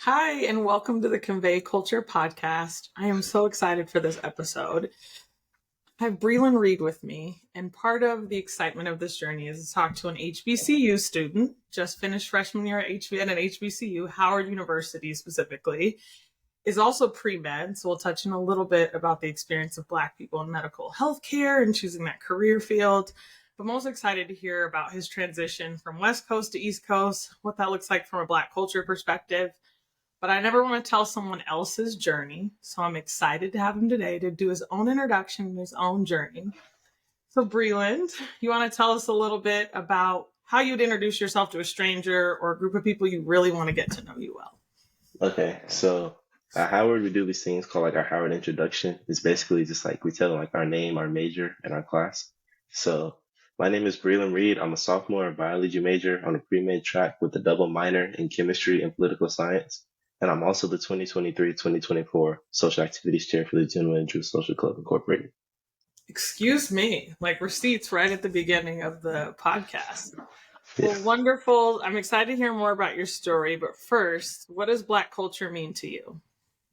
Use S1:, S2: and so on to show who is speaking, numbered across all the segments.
S1: Hi, and welcome to the Convey Culture podcast. I am so excited for this episode. I have Breland Reed with me, and part of the excitement of this journey is to talk to an HBCU student, just finished freshman year at an HBCU, Howard University specifically, is also pre-med, so we'll touch on a little bit about the experience of Black people in medical healthcare and choosing that career field. But most excited to hear about his transition from West Coast to East Coast, what that looks like from a Black culture perspective. But I never want to tell someone else's journey, so I'm excited to have him today to do his own introduction and his own journey. So Breland, you want to tell us a little bit about how you'd introduce yourself to a stranger or a group of people you really want to get to know you well?
S2: Okay, so at Howard, we do these things called like our Howard introduction. It's basically just like we tell them like our name, our major, and our class. So my name is Breland Reed. I'm a sophomore biology major on a pre-med track with a double minor in chemistry and political science. And I'm also the 2023-2024 social activities chair for the General Interest Social Club Incorporated.
S1: Excuse me, like receipts right at the beginning of the podcast.
S2: Yeah.
S1: Well, wonderful. I'm excited to hear more about your story. But first, what does Black culture mean to you?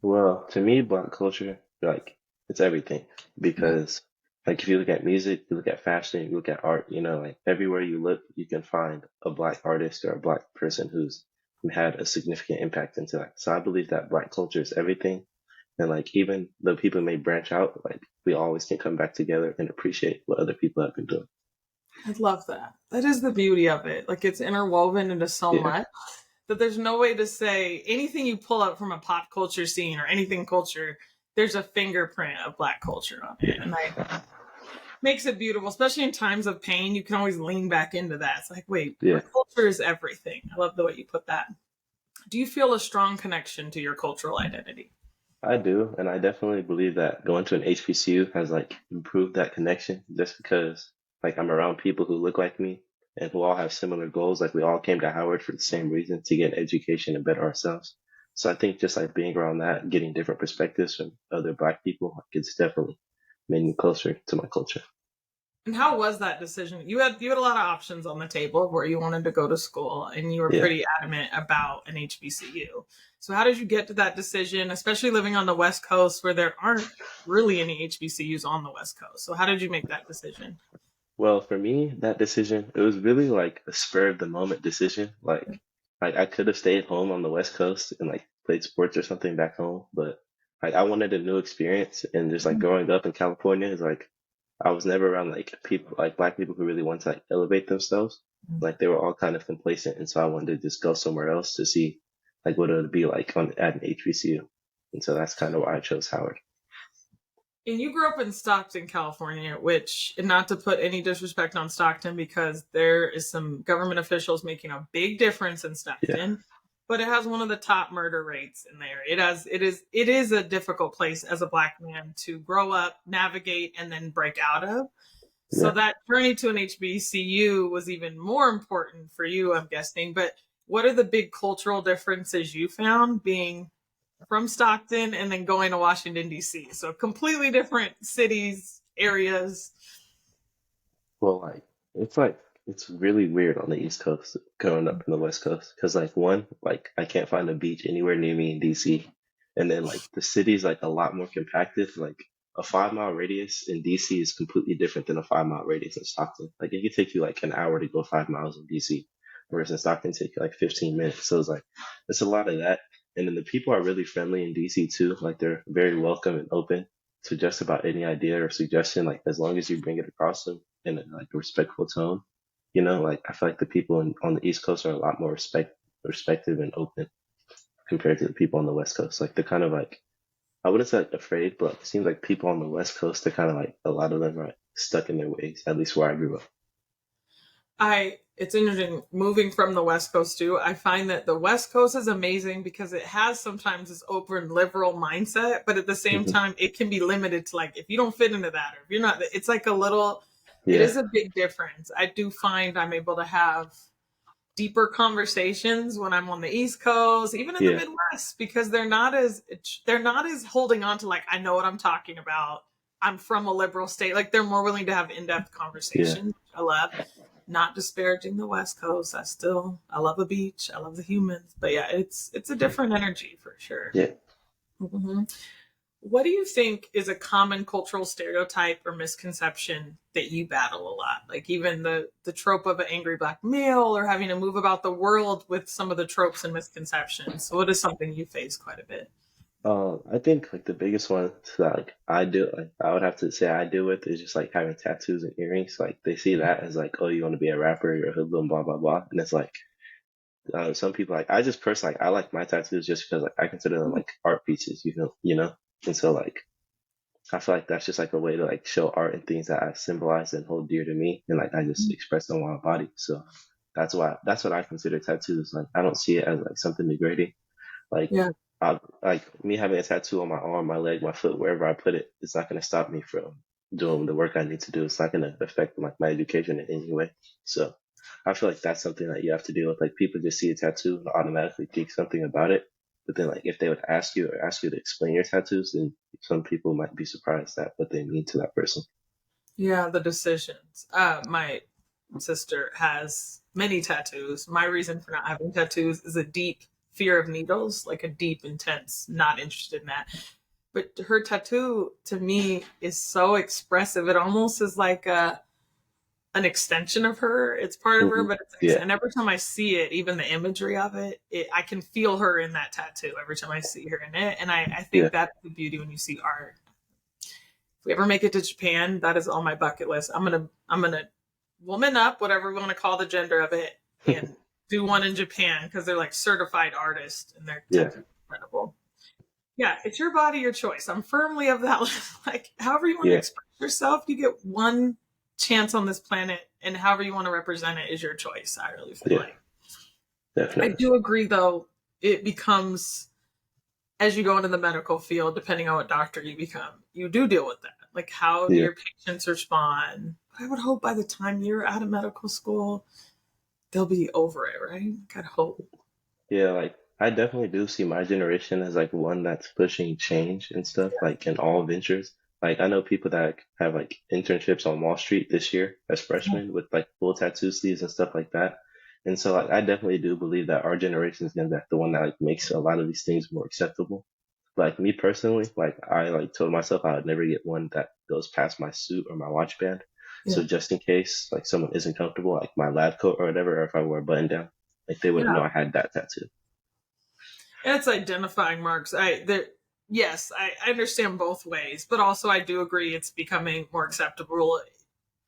S2: Well, to me, Black culture, like it's everything because like if you look at music, you look at fashion, you look at art, like everywhere you look, you can find a Black artist or a Black person who's had a significant impact into that. So I believe that Black culture is everything. And like even though people may branch out, like we always can come back together and appreciate what other people have been doing.
S1: I love that. That is the beauty of it. Like it's interwoven into so
S2: Yeah.
S1: much that there's no way to say anything you pull up from a pop culture scene or anything culture, there's a fingerprint of Black culture on it.
S2: Yeah.
S1: And that makes it beautiful, especially in times of pain. You can always lean back into that. It's like, wait,
S2: Yeah.
S1: our culture is everything. I love the way you put that. Do you feel a strong connection to your cultural identity?
S2: I do, and I definitely believe that going to an HBCU has like improved that connection just because like I'm around people who look like me and who all have similar goals. Like we all came to Howard for the same reason, to get education and better ourselves. So I think just like being around that, getting different perspectives from other Black people, like, it's definitely made me closer to my culture.
S1: And how was that decision? You had a lot of options on the table where you wanted to go to school, and you were
S2: Yeah.
S1: pretty adamant about an HBCU. So how did you get to that decision, especially living on the West Coast where there aren't really any HBCUs on the West Coast? So how did you make that decision?
S2: Well, for me, that decision, it was really like a spur of the moment decision. Like I could have stayed home on the West Coast and like played sports or something back home, but like I wanted a new experience, and just like growing up in California is like I was never around like people like Black people who really want to like elevate themselves. Like they were all kind of complacent, and so I wanted to just go somewhere else to see like what it would be like on at an HBCU. And so that's kind of why I chose Howard.
S1: And you grew up in Stockton, California, which, and not to put any disrespect on Stockton, because there is some government officials making a big difference in
S2: Yeah.
S1: Stockton, but it has one of the top murder rates in there. It is a difficult place as a Black man to grow up, navigate, and then break out of. So
S2: Yeah.
S1: that journey to an HBCU was even more important for you, I'm guessing. But what are the big cultural differences you found being from Stockton and then going to Washington, D.C.? So completely different cities, areas.
S2: Well, like it's really weird on the East Coast growing up in the West Coast because like one, like I can't find a beach anywhere near me in DC, and then like the city's like a lot more compacted. Like a 5 mile radius in DC is completely different than a 5 mile radius in Stockton. Like it could take you like an hour to go 5 miles in DC, whereas in Stockton take you like 15 minutes. So it's a lot of that. And then the people are really friendly in DC too. Like they're very welcome and open to just about any idea or suggestion. Like as long as you bring it across them in like a respectful tone. Like I feel like the people on the East Coast are a lot more respective and open compared to the people on the West Coast. Like they're kind of like, I wouldn't say like afraid, but it seems like people on the West Coast, they're kind of like, a lot of them are stuck in their ways, at least where I grew up.
S1: It's interesting moving from the West Coast too. I find that the West Coast is amazing because it has sometimes this open liberal mindset, but at the same
S2: Hmm.
S1: time, it can be limited to like, if you don't fit into that, or if you're not, it's like it
S2: Yeah.
S1: is a big difference. I do find I'm able to have deeper conversations when I'm on the East Coast, even in the
S2: Yeah.
S1: Midwest, because they're not as holding on to like, I know what I'm talking about. I'm from a liberal state. Like they're more willing to have in-depth
S2: Yeah.
S1: conversations. I love. not disparaging the West Coast. I love a beach. I love the humans. But yeah, it's a different energy for sure.
S2: Yeah.
S1: Hmm. What do you think is a common cultural stereotype or misconception that you battle a lot? Like even the trope of an angry black male or having to move about the world with some of the tropes and misconceptions. So what is something you face quite a bit?
S2: I think like the biggest one that like I would have to say I deal with is just like having tattoos and earrings. Like they see that as like, oh, you want to be a rapper, you're a hoodlum, blah blah blah, and it's like some people like I just personally like, I like my tattoos just because like I consider them like art pieces, and so like I feel like that's just like a way to like show art and things that I symbolize and hold dear to me, and like I just express them on my body. So that's what I consider tattoos. Like I don't see it as like something degrading. Like
S1: Yeah.
S2: like me having a tattoo on my arm, my leg, my foot, wherever I put it, it's not gonna stop me from doing the work I need to do. It's not gonna affect like my education in any way. So I feel like that's something that you have to deal with. Like people just see a tattoo and automatically think something about it. But then like if they would ask you to explain your tattoos, then some people might be surprised at what they mean to that person.
S1: Yeah, the decisions. My sister has many tattoos. My reason for not having tattoos is a deep fear of needles, like a deep, intense, not interested in that. But her tattoo to me is so expressive. It almost is like an extension of her. It's part of her,
S2: Hmm.
S1: but
S2: Yeah,
S1: and every time I see it, even the imagery of I can feel her in that tattoo every time I see her in it. And I
S2: yeah,
S1: think that's the beauty when you see art. If we ever make it to Japan, that is on my bucket list. I'm gonna woman up, whatever we want to call the gender of it, and do one in Japan because they're like certified artists and their
S2: yeah,
S1: tattoos are incredible. Yeah, it's your body, your choice. I'm firmly of that. Like, however you want to
S2: yeah,
S1: express yourself, you get one chance on this planet, and however you want to represent it is your choice. I really feel
S2: yeah,
S1: like. I
S2: definitely.
S1: do agree, though, it becomes as you go into the medical field, depending on what doctor you become, you do deal with that. Like, how do
S2: Yeah.
S1: your patients respond? I would hope by the time you're out of medical school, they'll be over it, right? Gotta hope.
S2: Yeah, like I definitely do see my generation as like one that's pushing change and stuff, like in all ventures. Like I know people that have like internships on Wall Street this year as freshmen with like full tattoo sleeves and stuff like that. And so like I definitely do believe that our generation is gonna be like the one that like makes a lot of these things more acceptable. Like me personally, like I like told myself I would never get one that goes past my suit or my watch band. So
S1: Yeah.
S2: just in case like someone isn't comfortable, like my lab coat or whatever, or if I wear a button down, like they wouldn't
S1: Yeah.
S2: know I had that tattoo.
S1: And it's identifying marks. Yes, I understand both ways, but also I do agree it's becoming more acceptable.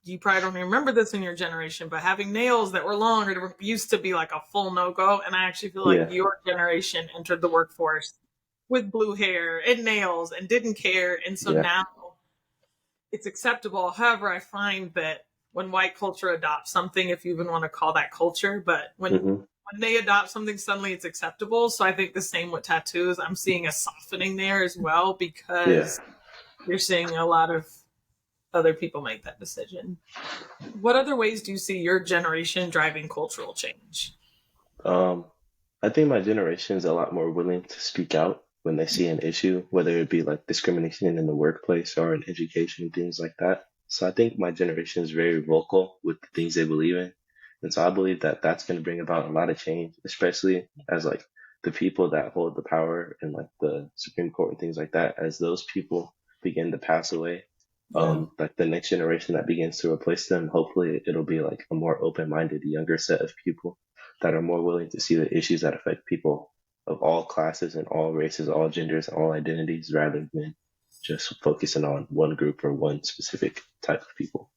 S1: You probably don't even remember this in your generation, but having nails that were long or used to be like a full no go. And I actually feel like
S2: Yeah,
S1: your generation entered the workforce with blue hair and nails and didn't care. And so
S2: yeah,
S1: now it's acceptable. However, I find that when white culture adopts something, if you even want to call that culture, but
S2: hmm,
S1: when they adopt something, suddenly it's acceptable. So I think the same with tattoos. I'm seeing a softening there as well
S2: yeah.
S1: because you're seeing a lot of other people make that decision. What other ways do you see your generation driving cultural change?
S2: Um, I think my generation is a lot more willing to speak out when they see an issue, whether it be like discrimination in the workplace or in education, things like that. So I think my generation is very vocal with the things they believe in. And so I believe that that's going to bring about a lot of change, especially as like the people that hold the power in like the Supreme Court and things like that, as those people begin to pass away.
S1: Yeah.
S2: Like the next generation that begins to replace them, hopefully it'll be like a more open-minded, younger set of people that are more willing to see the issues that affect people of all classes and all races, all genders, all identities, rather than just focusing on one group or one specific type of people.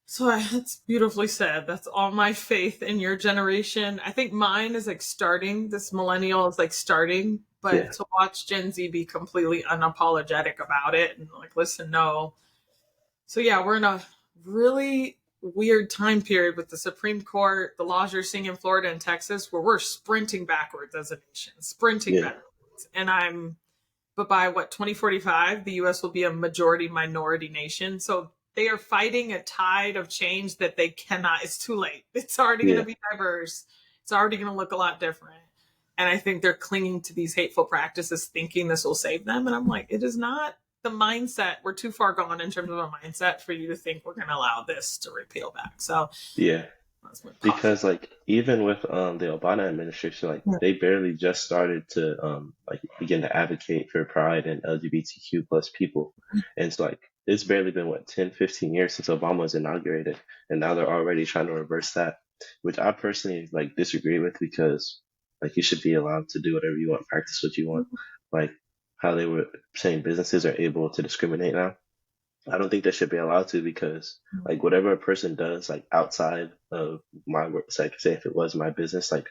S1: So that's beautifully said. That's all my faith in your generation. I think mine is like starting. This millennial is like starting,
S2: Yeah,
S1: but to watch Gen Z be completely unapologetic about it and like, listen, no. So yeah, we're in a really weird time period with the Supreme Court, the laws you're seeing in Florida and Texas, where we're sprinting backwards as a nation, sprinting
S2: yeah,
S1: backwards. But by what, 2045, the US will be a majority minority nation. So they are fighting a tide of change that they cannot, it's too late. It's already going to
S2: yeah,
S1: be diverse. It's already going to look a lot different. And I think they're clinging to these hateful practices, thinking this will save them. And I'm like, it is not. the mindset, we're too far gone in terms of a mindset for you to think we're going to allow this to repeal back. So
S2: Yeah.
S1: that's my pause.
S2: Because like even with the Obama administration, like
S1: Yeah.
S2: they barely just started to like begin to advocate for pride and LGBTQ plus people. And it's like it's barely been what 10, 15 years since Obama was inaugurated, and now they're already trying to reverse that, which I personally like disagree with because like you should be allowed to do whatever you want, practice what you want. Like how they were saying businesses are able to discriminate now. I don't think they should be allowed to because like whatever a person does like outside of my work, like say if it was my business, like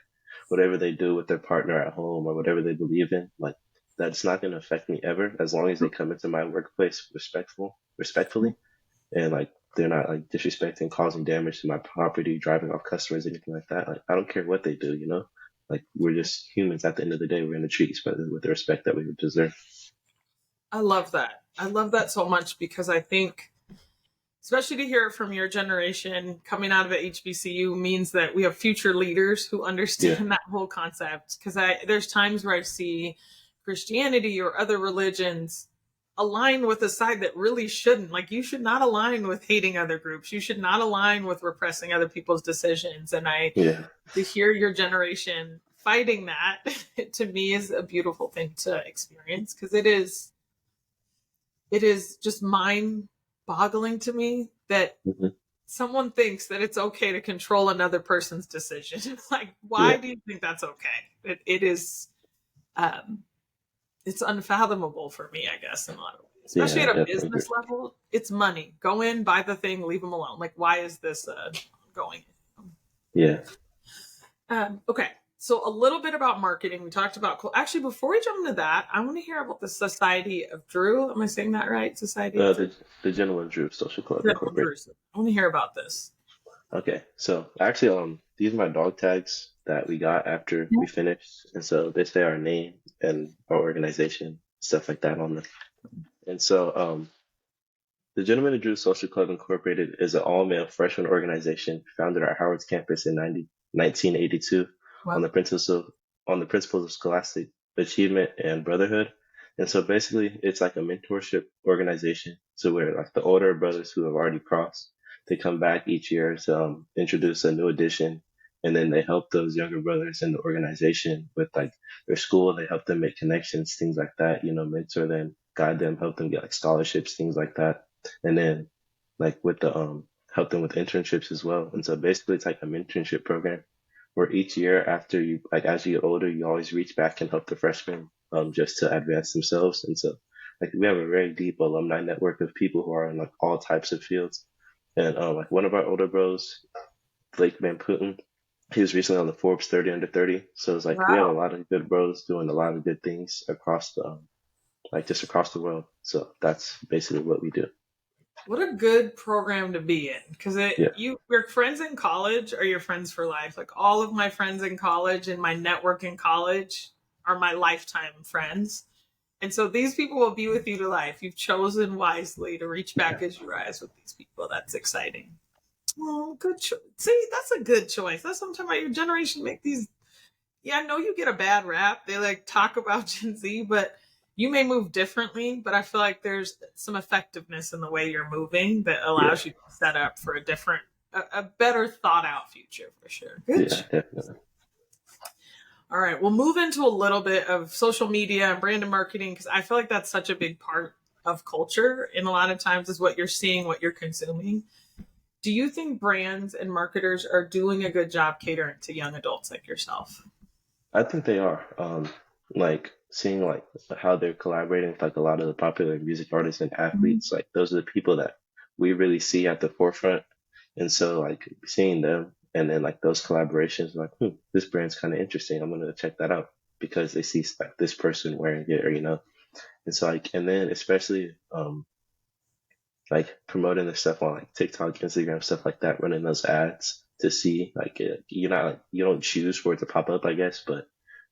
S2: whatever they do with their partner at home or whatever they believe in, like that's not going to affect me ever as long as they come into my workplace respectfully, and like they're not like disrespecting, causing damage to my property, driving off customers, anything like that. Like I don't care what they do, you know. Like we're just humans at the end of the day. We're going to treat each other with the respect that we deserve.
S1: I love that. I love that so much because I think, especially to hear it from your generation coming out of an HBCU means that we have future leaders who
S2: Yeah.
S1: understand that whole concept. Because there's times where I see Christianity or other religions align with a side that really shouldn't. Like you should not align with hating other groups. You should not align with repressing other people's decisions. And
S2: Yeah.
S1: to hear your generation fighting that to me is a beautiful thing to experience because it is just mind boggling to me that
S2: Hmm.
S1: someone thinks that it's okay to control another person's decision. Like, why
S2: Yeah.
S1: do you think that's okay? It is, um, it's unfathomable for me, I guess, in a lot of ways, especially
S2: Yeah. I
S1: at a
S2: definitely agree.
S1: business level. It's money. Go in, buy the thing, leave them alone. Like, why is this going?
S2: Yeah.
S1: Okay. So a little bit about marketing. We talked about, actually, before we jump into that, I want to hear about the Society of Drew. Am I saying that right? Society of Drew?
S2: The Gentleman Drew Social Club
S1: Gentleman
S2: Incorporated.
S1: Drew. I want to hear about this.
S2: Okay, so actually, these are my dog tags that we got after we finished, and so they say our name and our organization, stuff like that on them. And so, the Gentleman Drew Social Club Incorporated is an all-male freshman organization founded at Howard's campus in 1982 on
S1: Wow.
S2: the principles of scholastic achievement and brotherhood. And so basically, it's like a mentorship organization. So where like the older brothers who have already crossed, they come back each year to introduce a new edition, and then they help those younger brothers in the organization with like their school. They help them make connections, things like that. You know, mentor them, guide them, help them get like scholarships, things like that. And then like with the help them with internships as well. And so basically, it's like a mentorship program where each year after you like as you get older, you always reach back and help the freshmen just to advance themselves. And so like we have a very deep alumni network of people who are in like all types of fields. And like one of our older bros, Blake Van Putten, he was recently on the Forbes 30 under 30. So it's like we have a
S1: Wow.
S2: lot of good bros doing a lot of good things across the like just across the world. So that's basically what we do.
S1: What a good program to be in. Because
S2: Yeah.
S1: your friends in college are your friends for life. Like all of my friends in college and my network in college are my lifetime friends. And so these people will be with you to life. You've chosen wisely to reach back as you rise with these people. That's exciting. Oh, good choice. See, that's a good choice. That's what I'm talking about. Your generation make these. Yeah, I know you get a bad rap. They like talk about Gen Z, but you may move differently. But I feel like there's some effectiveness in the way you're moving that
S2: Yeah.
S1: allows you to set up for a better thought out future for sure. Good.
S2: Yeah, definitely.
S1: All right, we'll move into a little bit of social media and brand and marketing because I feel like that's such a big part of culture. And a lot of times is what you're seeing, what you're consuming. Do you think brands and marketers are doing a good job catering to young adults like yourself?
S2: I think they are. Like seeing like how they're collaborating with like a lot of the popular music artists and
S1: Mhm.
S2: athletes, like those are the people that we really see at the forefront. And so like seeing them and then like those collaborations, like, this brand's kind of interesting. I'm gonna check that out because they see like this person wearing it or you know. And so like and then especially like promoting the stuff on like TikTok, Instagram, stuff like that, running those ads to see like you're not like you don't choose for it to pop up, I guess, but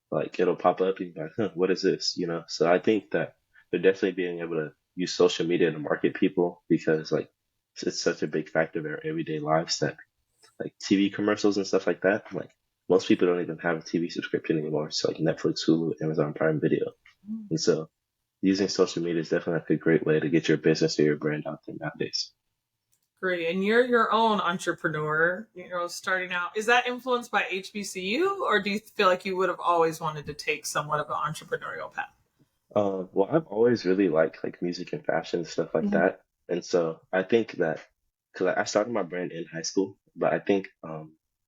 S2: like it'll pop up and you're like, what is this? You know? So I think that they're definitely being able to use social media to market people because like it's such a big factor of their everyday lives that like TV commercials and stuff like that, like most people don't even have a TV subscription anymore. So like Netflix, Hulu, Amazon Prime Video. And so using social media is definitely like a great way to get your business or your brand out there nowadays.
S1: Great. And you're your own entrepreneur, starting out. Is that influenced by HBCU, or do you feel like you would have always wanted to take somewhat of an entrepreneurial path?
S2: Well, I've always really liked like music and fashion and stuff like
S1: Mhm.
S2: that, and so I think that because I started my brand in high school, but I think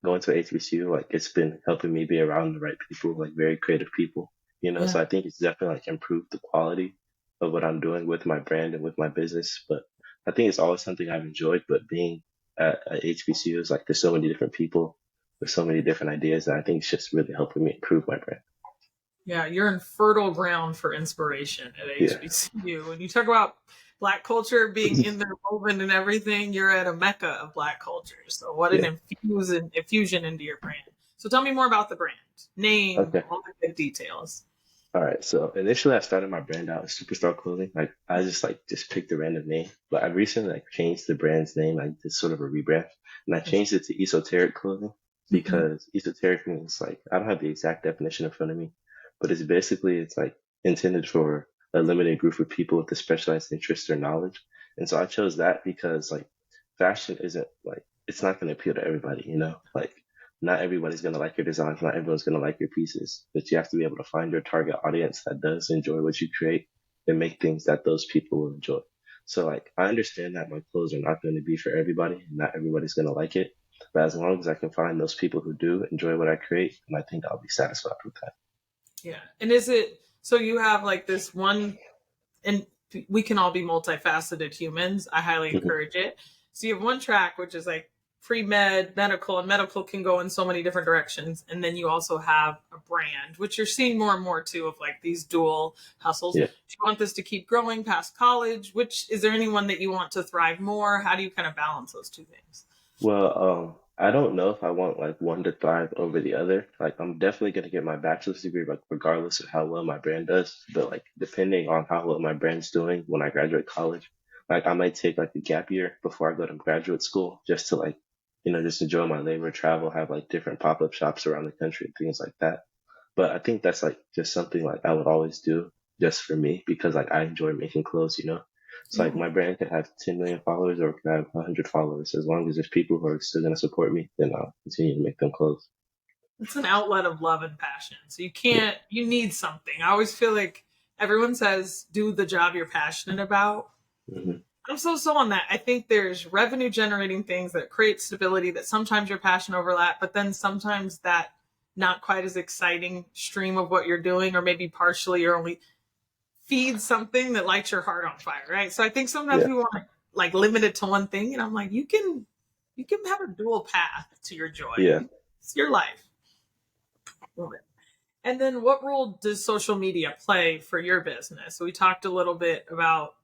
S2: going to HBCU like it's been helping me be around the right people, like very creative people, you know.
S1: Yeah.
S2: So I think it's definitely like improved the quality of what I'm doing with my brand and with my business. But I think it's always something I've enjoyed. But being at HBCU is like there's so many different people, there's so many different ideas, and I think it's just really helping me improve my brand.
S1: Yeah, you're in fertile ground for inspiration at
S2: Yeah.
S1: HBCU. When you talk about Black culture being in there woven and everything, you're at a mecca of Black culture. So what an
S2: Yeah.
S1: infusion into your brand. So tell me more about the brand, name,
S2: Okay.
S1: all the good details.
S2: All right, so initially I started my brand out as Superstar Clothing. Like I just picked a random name, but I recently like changed the brand's name. I did sort of a rebrand, and I changed it to Esoteric Clothing
S1: Mhm.
S2: because esoteric means like I don't have the exact definition in front of me, but it's like intended for a limited group of people with a specialized interest or knowledge. And so I chose that because like fashion isn't like it's not going to appeal to everybody, you know? Like not everybody's going to like your designs, not everyone's going to like your pieces, but you have to be able to find your target audience that does enjoy what you create and make things that those people will enjoy. So like I understand that my clothes are not going to be for everybody and not everybody's going to like it, but as long as I can find those people who do enjoy what I create, then I think I'll be satisfied with that.
S1: Yeah. And is it so you have like this one, and we can all be multifaceted humans. I highly
S2: Hmm.
S1: encourage it. So you have one track, which is like pre-med, medical, and medical can go in so many different directions. And then you also have a brand, which you're seeing more and more too of like these dual hustles.
S2: Yeah.
S1: Do you want this to keep growing past college? Which is there anyone that you want to thrive more? How do you kind of balance those two things?
S2: Well, I don't know if I want like one to thrive over the other. Like, I'm definitely gonna get my bachelor's degree, like regardless of how well my brand does. But like, depending on how well my brand's doing when I graduate college, like I might take like a gap year before I go to graduate school, just to like, just enjoy my labor, travel, have like different pop-up shops around the country and things like that. But I think that's like just something like I would always do just for me because like I enjoy making clothes. It's like
S1: Yeah.
S2: my brand could have 10 million followers or it could have 100 followers. As long as there's people who are still going to support me, then I'll continue to make them clothes.
S1: It's an outlet of love and passion. So
S2: Yeah.
S1: you need something. I always feel like everyone says do the job you're passionate about.
S2: Hmm.
S1: I'm so on that. I think there's revenue generating things that create stability that sometimes your passion overlap, but then sometimes that not quite as exciting stream of what you're doing, or maybe partially or only feeds something that lights your heart on fire, right? So I think sometimes
S2: Yeah.
S1: we want to like limit it to one thing, and I'm like, you can have a dual path to your joy.
S2: Yeah.
S1: It's your life. And then what role does social media play for your business? So we talked a little bit about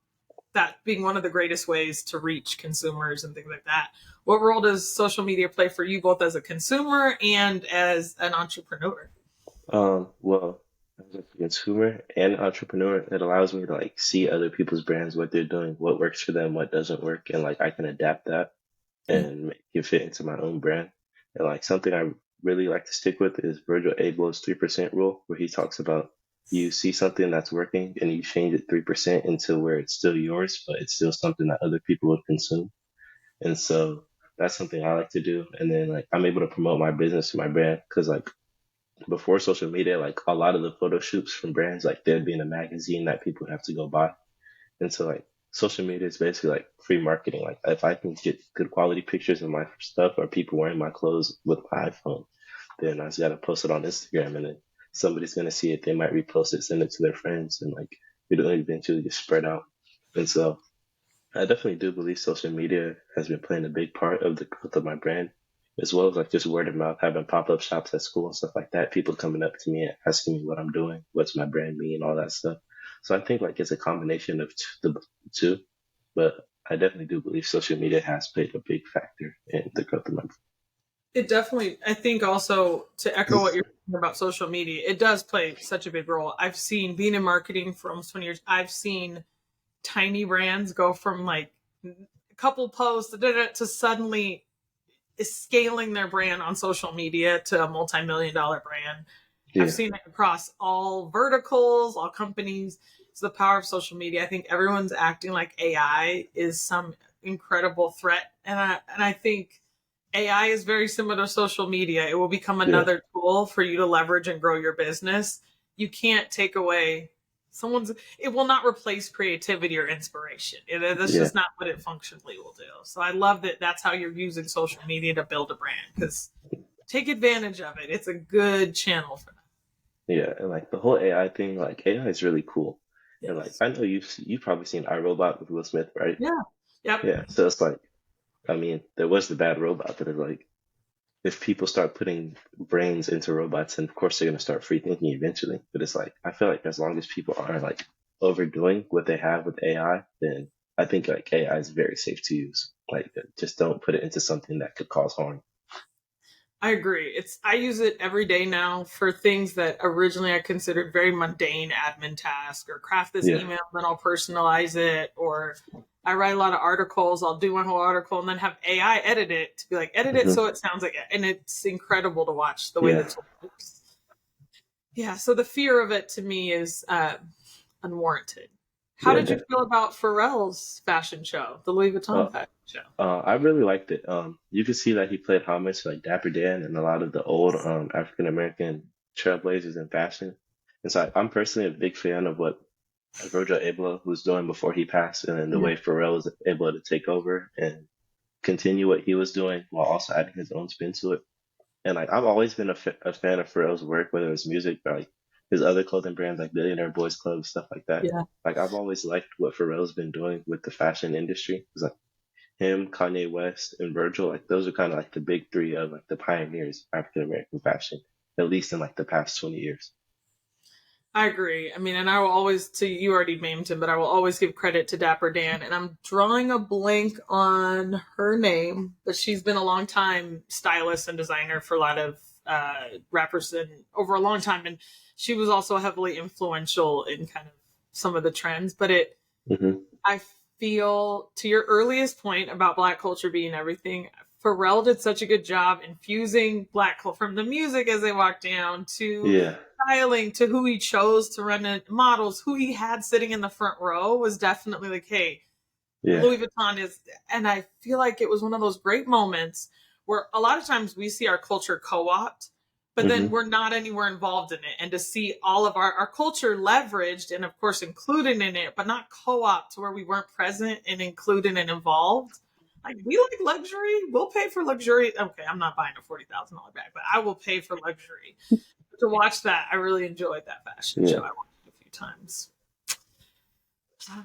S1: that being one of the greatest ways to reach consumers and things like that. What role does social media play for you both as a consumer and as an entrepreneur?
S2: Well, as a consumer and entrepreneur, it allows me to like see other people's brands, what they're doing, what works for them, what doesn't work, and like I can adapt that
S1: Yeah.
S2: and make it fit into my own brand. And like something I really like to stick with is Virgil Abloh's 3% rule, where he talks about you see something that's working and you change it 3% into where it's still yours, but it's still something that other people would consume. And so that's something I like to do. And then like I'm able to promote my business and my brand because like before social media, like a lot of the photo shoots from brands, like they'd be in a magazine that people have to go buy. And so like social media is basically like free marketing. Like if I can get good quality pictures of my stuff or people wearing my clothes with my iPhone, then I just gotta post it on Instagram and then somebody's gonna see it. They might repost it, send it to their friends, and like it'll eventually just spread out. And so I definitely do believe social media has been playing a big part of the growth of my brand, as well as like just word of mouth, having pop up shops at school and stuff like that. People coming up to me and asking me what I'm doing, what's my brand mean, all that stuff. So I think like it's a combination of the two, but I definitely do believe social media has played a big factor in the growth of my brand.
S1: It definitely, I think also to echo what you're saying about social media, it does play such a big role. I've seen being in marketing for almost 20 years, I've seen tiny brands go from like a couple posts to suddenly scaling their brand on social media to a multi-million dollar brand. I've
S2: Yeah.
S1: seen it across all verticals, all companies. It's the power of social media. I think everyone's acting like AI is some incredible threat. And I think AI is very similar to social media. It will become
S2: Yeah,
S1: another tool for you to leverage and grow your business. You can't take away someone's, it will not replace creativity or inspiration. That's
S2: yeah,
S1: just not what it functionally will do. So I love that that's how you're using social media to build a brand, because take advantage of it. It's a good channel for that.
S2: yeah. And like the whole AI thing, like AI is really cool. And like
S1: Yes.
S2: I know you've probably seen iRobot with Will Smith, right?
S1: Yeah. Yep.
S2: Yeah. So it's like, I mean, there was the bad robot, but it's like if people start putting brains into robots, and of course they're gonna start free thinking eventually. But it's like I feel like as long as people aren't like overdoing what they have with AI, then I think like AI is very safe to use. Like just don't put it into something that could cause harm.
S1: I agree. I use it every day now for things that originally I considered very mundane admin tasks, or craft this
S2: Yeah.
S1: email, then I'll personalize it, or I write a lot of articles, I'll do my whole article and then have AI edit it to be like, edit it
S2: Hmm.
S1: so it sounds like it. And it's incredible to watch the way the
S2: Yeah.
S1: tool works. Yeah, so the fear of it to me is unwarranted. How
S2: Yeah.
S1: did you feel about Pharrell's fashion show, the Louis
S2: Uh,
S1: Vuitton fashion show?
S2: I really liked it. You could see that he played homage to like Dapper Dan and a lot of the old African American trailblazers in fashion. And so I'm personally a big fan of what Virgil Abloh was doing before he passed, and then the
S1: Yeah.
S2: way Pharrell was able to take over and continue what he was doing while also adding his own spin to it. And like I've always been a fan of Pharrell's work, whether it's music or like his other clothing brands like Billionaire Boys Club, stuff like that.
S1: Yeah.
S2: Like I've always liked what Pharrell's been doing with the fashion industry. It's like him, Kanye West, and Virgil, like those are kind of like the big three of like the pioneers of African American fashion, at least in like the past 20 years.
S1: I agree. I mean, and I will always, to you already named him, but I will always give credit to Dapper Dan. And I'm drawing a blank on her name, but she's been a long time stylist and designer for a lot of rappers and over a long time. And she was also heavily influential in kind of some of the trends. But
S2: Hmm.
S1: I feel, to your earliest point about Black culture being everything, Pharrell did such a good job infusing Black culture from the music as they walked down to
S2: Yeah,
S1: styling to who he chose to run it, models, who he had sitting in the front row was definitely like, hey,
S2: yeah,
S1: Louis Vuitton is, and I feel like it was one of those great moments where a lot of times we see our culture co-opt, but then
S2: hmm,
S1: we're not anywhere involved in it. And to see all of our culture leveraged and of course included in it, but not co-opt to where we weren't present and included and involved. Like we like luxury, we'll pay for luxury. Okay, I'm not buying a $40,000 bag, but I will pay for luxury. To watch that, I really enjoyed that fashion show.
S2: yeah.
S1: I watched it a few times.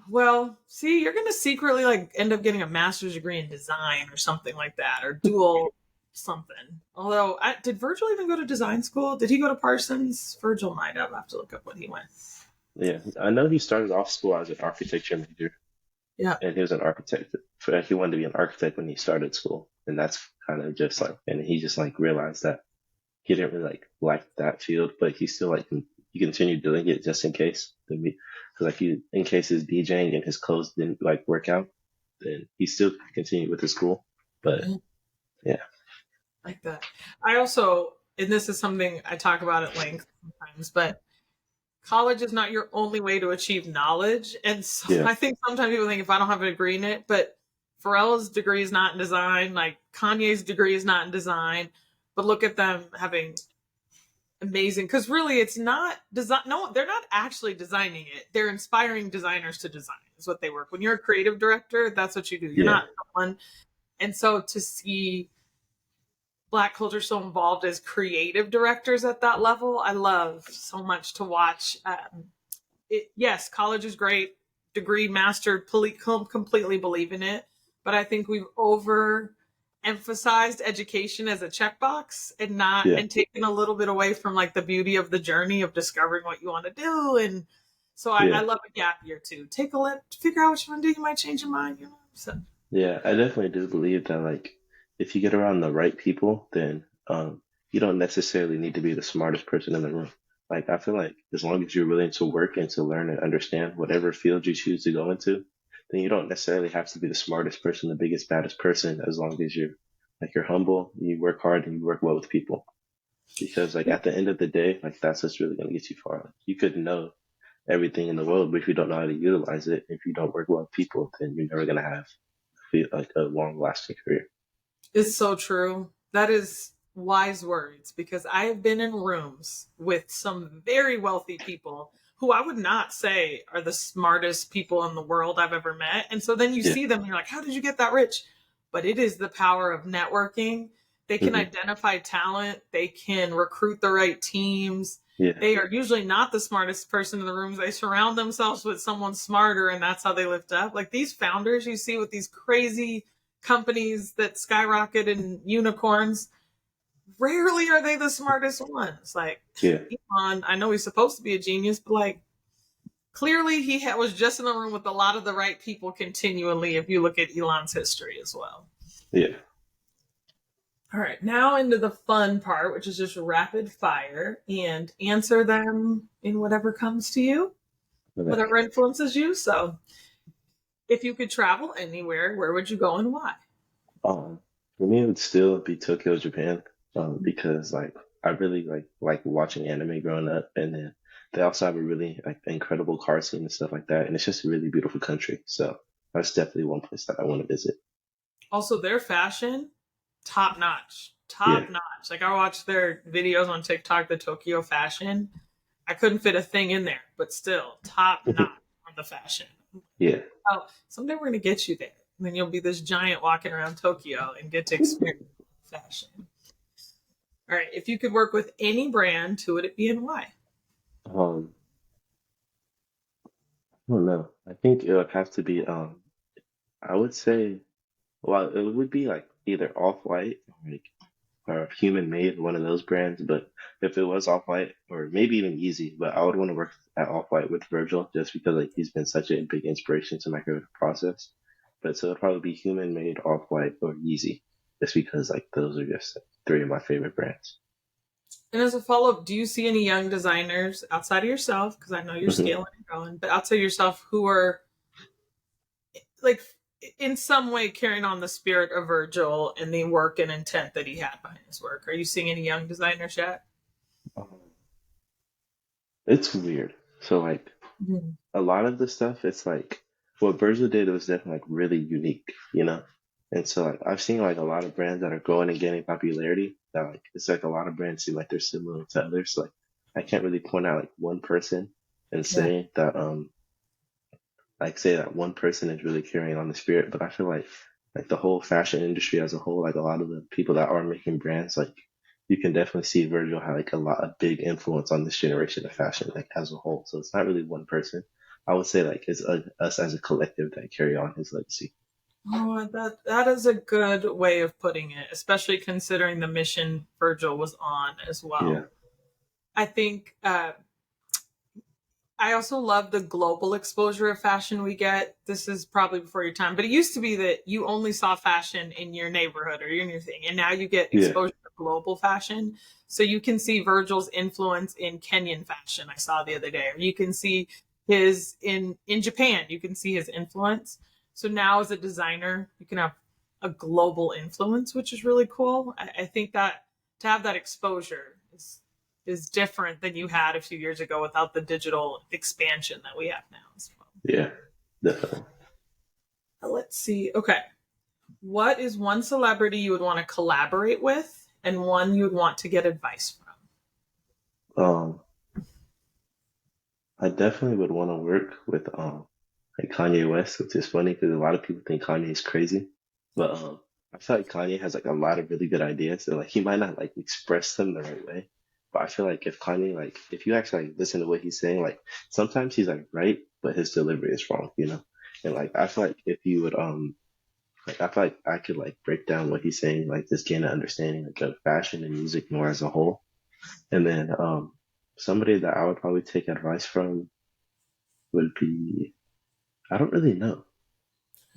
S1: Well, see, you're gonna secretly like end up getting a master's degree in design or something like that, or dual something. Although, did Virgil even go to design school? Did he go to Parsons? Virgil might have. I have to look up what he went.
S2: Yeah, I know he started off school as an architecture major,
S1: Yeah,
S2: and he was an architect. He wanted to be an architect when he started school, and that's kind of just like, and he just like realized that he didn't really like that field, but he still like he continued doing it just in case. Because like he, in case his DJing and his clothes didn't like work out, then he still continued with his school. But
S1: yeah,
S2: yeah,
S1: like that. I also, and this is something I talk about at length sometimes, but college is not your only way to achieve knowledge. And so
S2: yeah,
S1: I think sometimes people think if I don't have a degree in it, but Pharrell's degree is not in design, like Kanye's degree is not in design, but look at them having amazing, because really it's not design. No, they're not actually designing it. They're inspiring designers to design is what they work. When you're a creative director, that's what you do. You're
S2: yeah,
S1: not someone. And so to see Black culture so involved as creative directors at that level, I love so much to watch. Yes, college is great, degree, master, completely believe in it. But I think we've over emphasized education as a checkbox and not
S2: yeah,
S1: and taken a little bit away from like the beauty of the journey of discovering what you want to do. And so I
S2: yeah,
S1: love a gap year too. Take a let figure out what you want to do. You might change your mind, you know. So
S2: yeah. I definitely do believe that like if you get around the right people, then you don't necessarily need to be the smartest person in the room. Like I feel like as long as you're willing to work and to learn and understand whatever field you choose to go into, then you don't necessarily have to be the smartest person, the biggest, baddest person, as long as you're humble, you work hard and you work well with people. Because like at the end of the day, like that's what's really gonna get you far. Like, you could know everything in the world, but if you don't know how to utilize it, if you don't work well with people, then you're never gonna have like a long lasting career.
S1: It's so true. That is wise words because I have been in rooms with some very wealthy people who I would not say are the smartest people in the world I've ever met. And so then you
S2: Yeah.
S1: see them and you're like, how did you get that rich? But it is the power of networking. They can
S2: Hmm.
S1: identify talent, they can recruit the right teams.
S2: Yeah.
S1: They are usually not the smartest person in the rooms. They surround themselves with someone smarter, and that's how they lift up. Like these founders you see with these crazy companies that skyrocket and unicorns, rarely are they the smartest ones. Like
S2: Yeah.
S1: Elon, I know he's supposed to be a genius, but like clearly he was just in the room with a lot of the right people continually. If you look at Elon's history as well.
S2: Yeah.
S1: All right, now into the fun part, which is just rapid fire and answer them in whatever comes to you,
S2: Okay.
S1: whatever influences you. So, if you could travel anywhere, where would you go and why?
S2: Um, for me, it would still be Tokyo, Japan, because like I really like watching anime growing up, and then they also have a really like incredible car scene and stuff like that, and it's just a really beautiful country. So that's definitely one place that I want to visit.
S1: Also, their fashion, top notch,
S2: Yeah.
S1: top notch. Like I watched their videos on TikTok, the Tokyo fashion. I couldn't fit a thing in there, but still top notch on the fashion.
S2: Yeah.
S1: Oh, someday we're gonna get you there. And then you'll be this giant walking around Tokyo and get to experience fashion. All right, if you could work with any brand, who would it be and why?
S2: Um, I don't know. I think it would have to be I would say well it would be like either Off-White or Human Made, one of those brands. But if it was Off-White or maybe even Yeezy, but I would want to work at Off-White with Virgil just because like he's been such a big inspiration to my creative process. But so it'd probably be Human Made, Off-White, or Yeezy, just because like those are just like, three of my favorite brands.
S1: And as a follow up, do you see any young designers outside of yourself? Because I know you're
S2: Hmm.
S1: scaling and growing, but outside of yourself who are like in some way carrying on the spirit of Virgil and the work and intent that he had behind his work? Are you seeing any young designers yet?
S2: It's weird. So like
S1: Mhm.
S2: a lot of the stuff, it's like what Virgil did was definitely like really unique, you know? And so like I've seen like a lot of brands that are growing and gaining popularity that like it's like a lot of brands seem like they're similar to others. Like I can't really point out like one person and
S1: Yeah.
S2: say that one person is really carrying on the spirit, but I feel like the whole fashion industry as a whole, like a lot of the people that are making brands, like you can definitely see Virgil had like a big influence on this generation of fashion, like as a whole. So it's not really one person. I would say like it's us as a collective that carry on his legacy.
S1: Oh, that is a good way of putting it, especially considering the mission Virgil was on as
S2: Yeah.
S1: well. I think I also love the global exposure of fashion we get. This is probably before your time, but it used to be that you only saw fashion in your neighborhood or in your thing, and now you get
S2: Yeah.
S1: exposure to global fashion. So you can see Virgil's influence in Kenyan fashion. I saw the other day, or you can see his in Japan. You can see his influence. So now, as a designer, you can have a global influence, which is really cool. I think that to have that exposure is different than you had a few years ago without the digital expansion that we have now as well.
S2: Yeah. Definitely.
S1: Let's see. Okay. What is one celebrity you would want to collaborate with and one you would want to get advice from?
S2: Um, I definitely would want to work with like Kanye West, which is funny because a lot of people think Kanye is crazy, but I feel like Kanye has like a lot of really good ideas, and like he might not like express them the right way, but I feel like if Kanye like if you actually like listen to what he's saying, like sometimes he's like right, but his delivery is wrong, you know, and like I feel like if you would like I feel like I could like break down what he's saying, like just gain an understanding like of fashion and music more as a whole, and then somebody that I would probably take advice from would be I don't really know.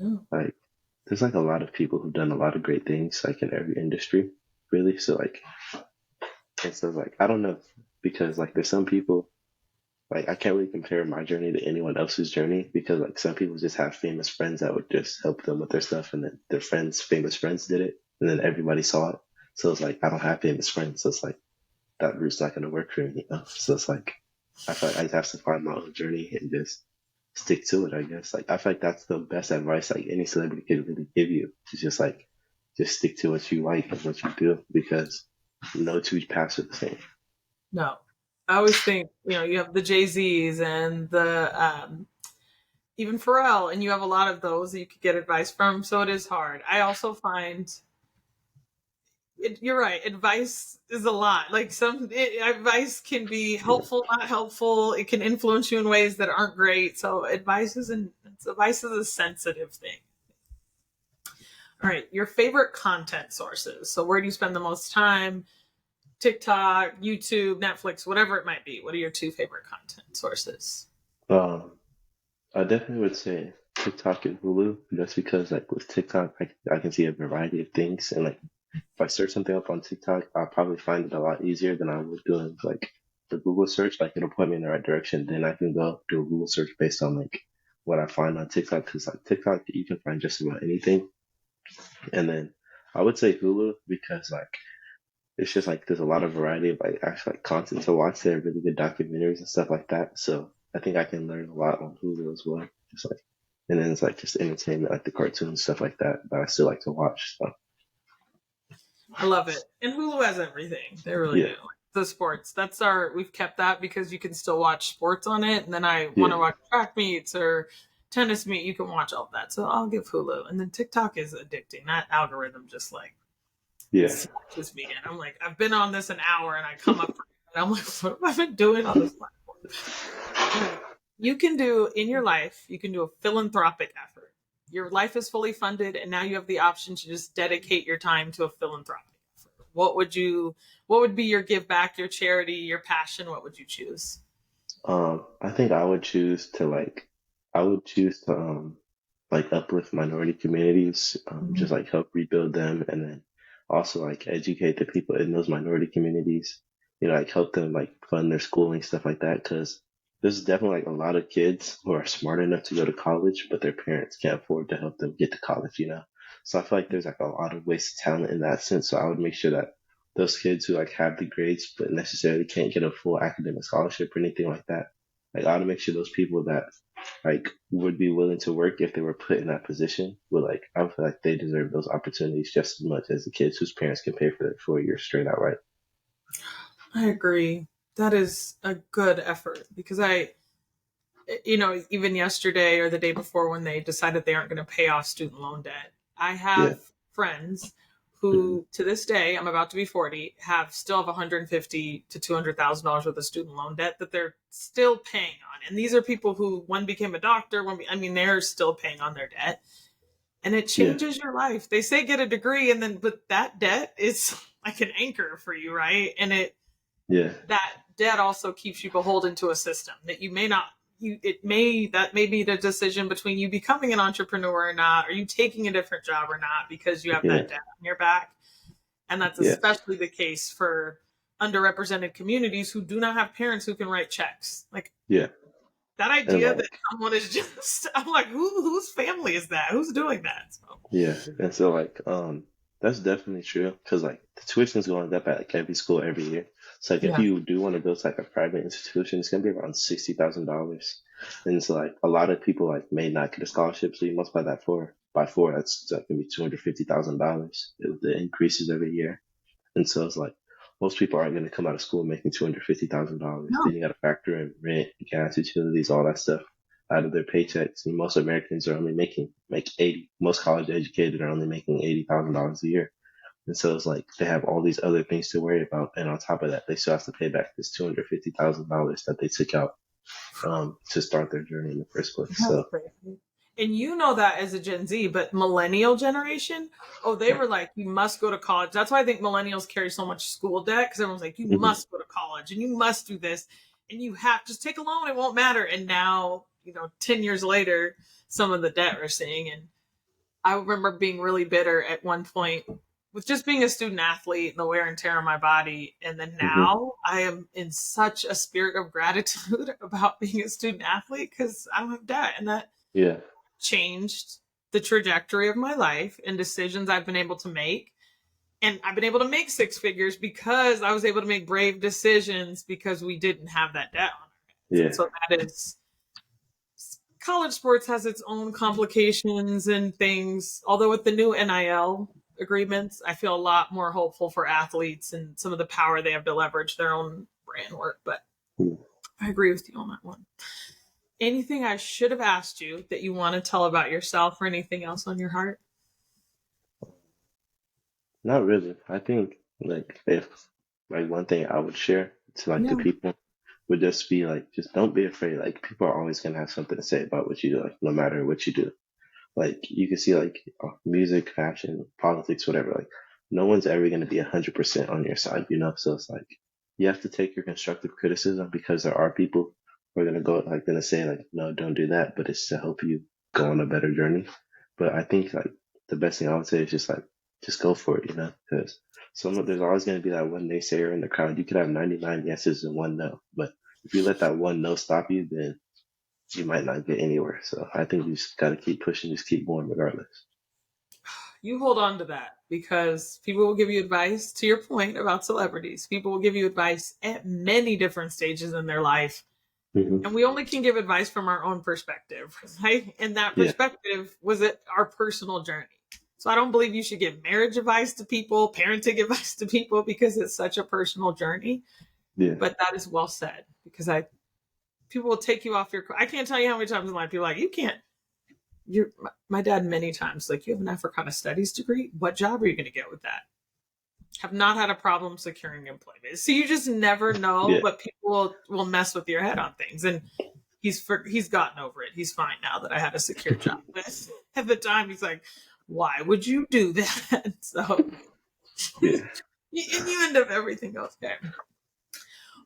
S1: Oh.
S2: Like, there's like a lot of people who've done a lot of great things, like in every industry, really. So like, and so like, I don't know because like there's some people like I can't really compare my journey to anyone else's journey because like some people just have famous friends that would just help them with their stuff, and then their friends, famous friends, did it, and then everybody saw it. So it's like I don't have famous friends, so it's like that route's not gonna work for me, you know. So it's like I feel like I just have to find my own journey and just stick to it, I guess. Like I feel like that's the best advice like any celebrity could really give you. To just like just stick to what you like and what you do because no two paths are the same.
S1: No, I always think, you have the Jay-Z's and the even Pharrell, and you have a lot of those that you could get advice from. So it is hard. I also find you're right. Advice is a lot. Like advice can be
S2: Yeah.
S1: helpful, not helpful. It can influence you in ways that aren't great. So advice is a sensitive thing. All right, your favorite content sources. So where do you spend the most time? TikTok, YouTube, Netflix, whatever it might be. What are your two favorite content sources?
S2: Um, I definitely would say TikTok and Hulu just because like with TikTok I can see a variety of things and like if I search something up on TikTok, I'll probably find it a lot easier than I would doing like the Google search. Like it'll point me in the right direction. Then I can go do a Google search based on like what I find on TikTok. Because like TikTok, you can find just about anything. And then I would say Hulu because like it's just like there's a lot of variety of like actual like content to watch. There are really good documentaries and stuff like that. So I think I can learn a lot on Hulu as well. Just like and then it's like just entertainment, like the cartoons, stuff like that I still like to watch. So
S1: I love it. And Hulu has everything. They really
S2: yeah,
S1: do. The sports. We've kept that because you can still watch sports on it. And then I want
S2: yeah,
S1: to watch track meets or tennis meet. You can watch all of that. So I'll give Hulu. And then TikTok is addicting. That algorithm just like
S2: yeah.
S1: snatches me in. I'm like, I've been on this an hour and I come up and I'm like, what have I been doing on this platform? You can do in your life, you can do a philanthropic effort. Your life is fully funded, and now you have the option to just dedicate your time to a philanthropic effort. What would be your give back, your charity, your passion? What would you choose?
S2: I think I would choose to like uplift minority communities, just
S1: Mhm.
S2: like help rebuild them, and then also like educate the people in those minority communities. You know, like help them like fund their schooling, stuff like that. Because there's definitely like a lot of kids who are smart enough to go to college, but their parents can't afford to help them get to college. You know, so I feel like there's like a lot of wasted talent in that sense. So I would make sure that those kids who like have the grades but necessarily can't get a full academic scholarship or anything like that, like I ought to make sure those people that like would be willing to work if they were put in that position would like I feel like they deserve those opportunities just as much as the kids whose parents can pay for their 4 years straight outright.
S1: I agree. That is a good effort because even yesterday or the day before when they decided they aren't going to pay off student loan debt, I
S2: Yeah.
S1: have friends
S2: Hmm.
S1: who, to this day, I'm about to be 40, still have 150 to $200,000 worth of student loan debt that they're still paying on. And these are people who one became a doctor, they're still paying on their debt, and it
S2: Yeah.
S1: changes your life. They say get a degree, but that debt is like an anchor for you, right? And
S2: Yeah.
S1: that debt also keeps you beholden to a system that you may not that may be the decision between you becoming an entrepreneur or not, or you taking a different job or not, because you have
S2: Yeah.
S1: that debt on your back. And that's
S2: Yeah.
S1: especially the case for underrepresented communities who do not have parents who can write checks. Like
S2: Yeah.
S1: that
S2: And
S1: idea that
S2: like
S1: someone is just I'm like, whose family is that? Who's doing that? So
S2: yeah. And so like that's definitely true because like the tuition's going up at like every school every year. So like if
S1: yeah.
S2: you do want to go to like a private institution, it's gonna be around $60,000. And so like a lot of people like may not get a scholarship, so you multiply that by four, that's like gonna be $250,000. The increases every year. And so it's like most people aren't going to come out of school making $250,000.
S1: No.
S2: Then you got to factor in rent, gas, utilities, all that stuff out of their paychecks. And most Americans are only making like 80. Most college educated are only making $80,000 a year. And so it's like they have all these other things to worry about. And on top of that, they still have to pay back this $250,000 that they took out to start their journey in the first place.
S1: That's
S2: So
S1: crazy. And you know that as a Gen Z, but millennial generation, oh, they were like, you must go to college. That's why I think millennials carry so much school debt, because everyone's like, you
S2: mhm,
S1: must go to college and you must do this and you have just take a loan, it won't matter. And now, 10 years later, some of the debt we're seeing. And I remember being really bitter at one point with just being a student athlete and the wear and tear on my body. And then
S2: mhm,
S1: now I am in such a spirit of gratitude about being a student athlete because I don't have debt. And that
S2: yeah,
S1: changed the trajectory of my life and decisions I've been able to make. And I've been able to make six figures because I was able to make brave decisions because we didn't have that debt on.
S2: Yeah.
S1: And so that is, college sports has its own complications and things. Although with the new NIL agreements, I feel a lot more hopeful for athletes and some of the power they have to leverage their own brand work. But
S2: Mm.
S1: I agree with you on that one. Anything I should have asked you that you want to tell about yourself or anything else on your heart?
S2: Not really. I think like if like one thing I would share to like the
S1: Yeah.
S2: people would just be like just don't be afraid. Like people are always gonna have something to say about what you do, like no matter what you do. Like you can see like music, fashion, politics, whatever. Like no one's ever gonna be 100% on your side, you know. So it's like you have to take your constructive criticism because there are people who are gonna say like no, don't do that, but it's to help you go on a better journey. But I think like the best thing I would say is just go for it, you know, because there's always gonna be that one naysayer in the crowd. You could have 99 yeses and one no, but if you let that one no stop you, then you might not get anywhere. So I think you just got to keep pushing, just keep going regardless.
S1: You hold on to that because people will give you advice, to your point about celebrities. People will give you advice at many different stages in their life.
S2: Mm-hmm.
S1: And we only can give advice from our own perspective, right? And that
S2: Yeah.
S1: perspective was our personal journey. So I don't believe you should give marriage advice to people, parenting advice to people, because it's such a personal journey.
S2: Yeah.
S1: But that is well said, because people will take you off your. I can't tell you how many times in life people are like, you can't. My dad many times like, you have an Africana studies degree. What job are you going to get with that? Have not had a problem securing employment. So you just never know,
S2: Yeah.
S1: but people will mess with your head on things. And he's gotten over it. He's fine now that I had a secure job. But at the time, he's like, why would you do that? So
S2: Yeah.
S1: in the end of everything goes okay.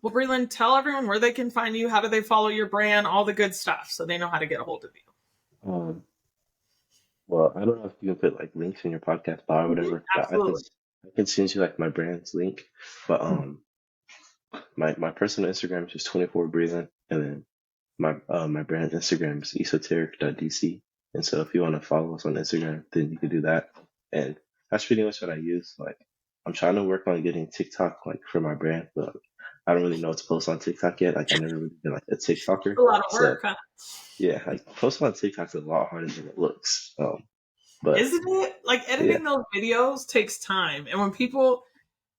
S1: Well, Breland, tell everyone where they can find you. How do they follow your brand? All the good stuff, so they know how to get a hold of you.
S2: Well, I don't know if you can put like links in your podcast bio or whatever, but
S1: Absolutely.
S2: I can send you like my brand's link. But my personal Instagram is just 24 Breland, and then my brand's Instagram is esoteric.dc. And so if you want to follow us on Instagram, then you can do that. And that's pretty much what I use. Like I'm trying to work on getting TikTok like for my brand, but I don't really know what to post on TikTok yet. Like I never really been like a TikToker.
S1: A lot of
S2: So
S1: work, huh?
S2: yeah, like posting on TikTok's a lot harder than it looks. But
S1: Isn't it? Like
S2: yeah,
S1: editing those videos takes time. And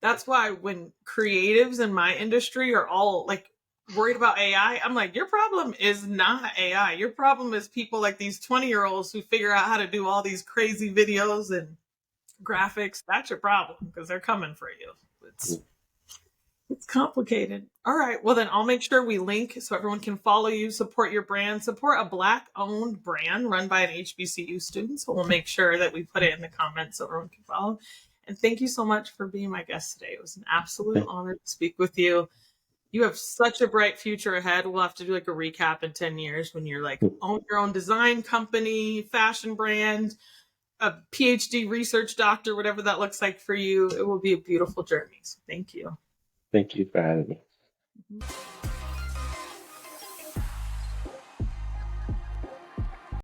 S1: that's why when creatives in my industry are all like worried about AI, I'm like, your problem is not AI. Your problem is people like these 20-year-olds who figure out how to do all these crazy videos and graphics. That's your problem because they're coming for you. It's complicated. All right. Well, then I'll make sure we link so everyone can follow you, support your brand, support a Black-owned brand run by an HBCU student. So we'll make sure that we put it in the comments so everyone can follow. And thank you so much for being my guest today. It was an absolute honor to speak with you. You have such a bright future ahead. We'll have to do like a recap in 10 years when you're like own your own design company, fashion brand, a PhD research doctor, whatever that looks like for you. It will be a beautiful journey. So thank you.
S2: thank you for having me.
S1: Mm-hmm.